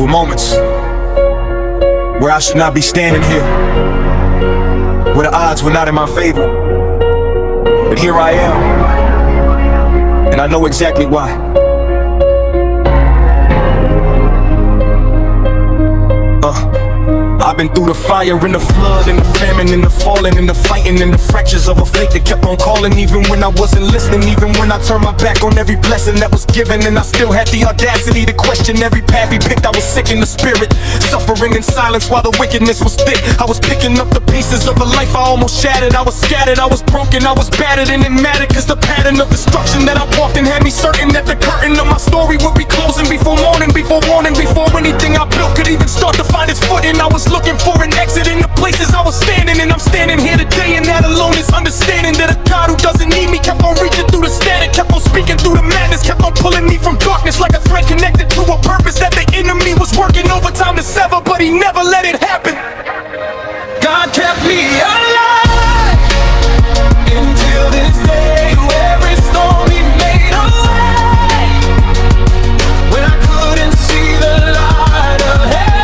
were moments where I should not be standing here, where the odds were not in my favor. But here I am, and I know exactly why. I've been through the fire and the flood and the famine and the falling and the fighting and the fractures of a faith that kept on calling, even when I wasn't listening, even when I turned my back on every blessing that was given. And I still had the audacity to question every path he picked. I was sick in the spirit, suffering in silence while the wickedness was thick. I was picking up the pieces of a life I almost shattered. I was scattered, I was broken, I was battered, and it mattered, cause the pattern of destruction that I walked in had me certain that the curtain of my story would be closing before morning, before warning, before anything I built could even start to find its footing. I was looking for an exit in the places I was standing, and I'm standing here today, and that alone is understanding that a God who doesn't need me kept on reaching through the static, kept on speaking through the madness, kept on pulling me from darkness like a thread connected to a purpose that the enemy was working overtime to sever, but he never let it happen. God kept me alive until this day. Every storm he made a way when I couldn't see the light ahead.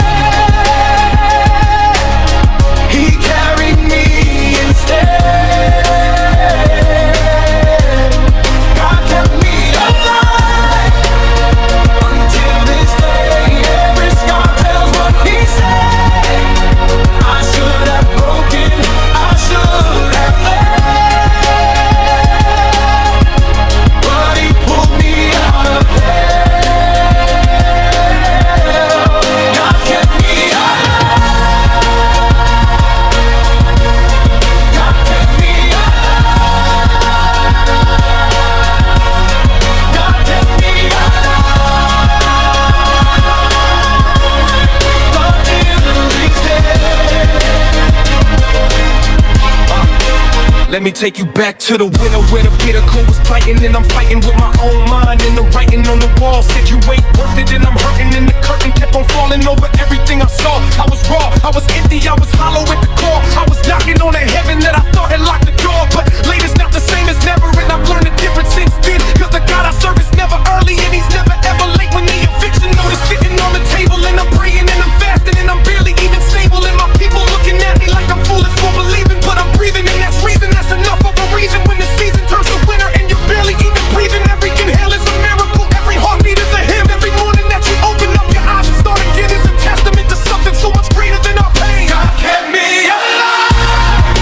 Let me take you back to the winter where the bitter cold was biting, and I'm fighting with my own mind, and the writing on the wall said you ain't worth it, and I'm hurting, and the curtain kept on falling over everything I saw. I was raw, I was empty, I was hollow at the core. I was knocking on a heaven that I thought had locked the door, but late is not the same as never, and I've learned the difference since then, cause the God I serve is never early, and he's never ever late. When the eviction notice sitting on the table, and I'm praying and I'm fasting, and I'm barely even stable, and my people looking at me like I'm foolish for believing, but I'm breathing, and that's reason, that's enough of a reason. When the season turns to winter and you're barely even breathing, every inhale is a miracle, every heartbeat is a hymn. Every morning that you open up your eyes and start again is a testament to something so much greater than our pain. God kept me alive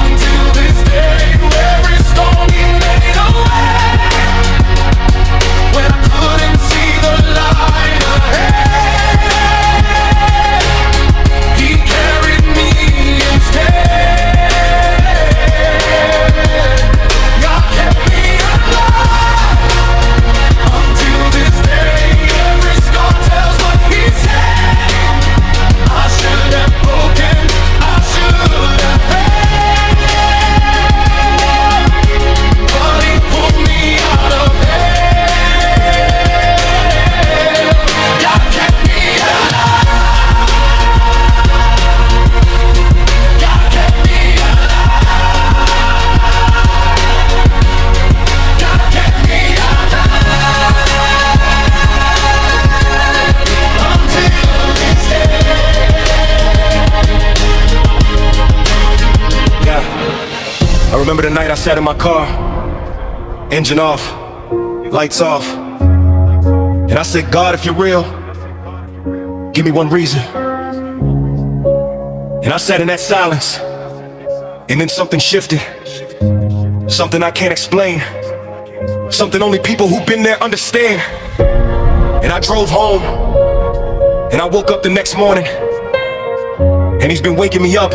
until this day. Every storm he made a way when I couldn't see the light ahead. He carried me instead. I remember the night I sat in my car, engine off, lights off, and I said, God, if you're real, give me one reason. And I sat in that silence, and then something shifted, something I can't explain, something only people who've been there understand. And I drove home, and I woke up the next morning, and he's been waking me up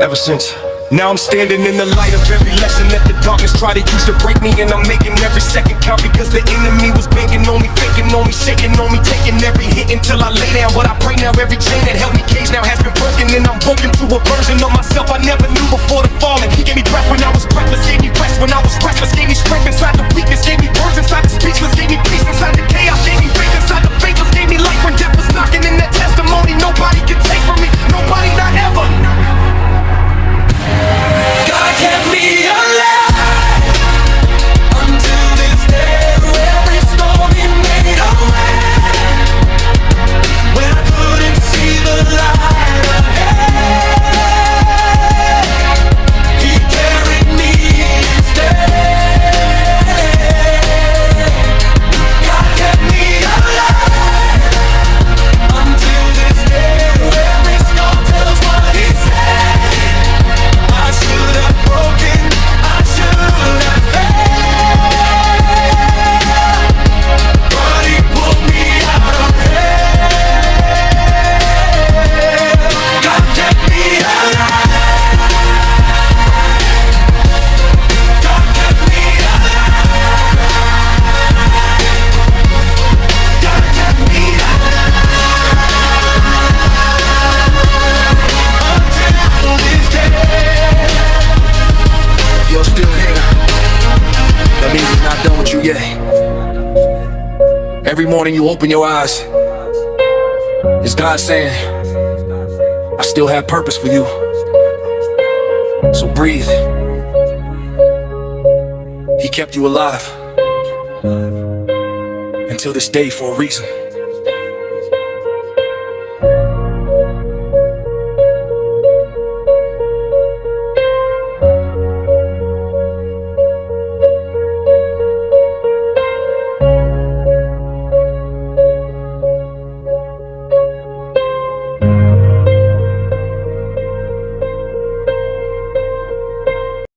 ever since. Now I'm standing in the light of every lesson that the darkness tried to use to break me, and I'm making every second count because the enemy was banking on me, faking on me, shaking on me, taking every hit until I lay down. But I pray now every chain that held me caged now has been broken, and I'm woken to a version of myself I never knew before the fall. And he gave me breath when I was breathless, gave me rest when I was restless, gave me strength inside the weakness, gave me words inside the speechless, gave me peace inside the chaos, gave me faith inside the faithless, gave me life when death was knocking. In that testimony nobody can take from me, nobody, not ever. God kept me alive until this day. Every storm he made a way. Every morning you open your eyes, it's God saying, I still have purpose for you. So breathe. He kept you alive until this day for a reason.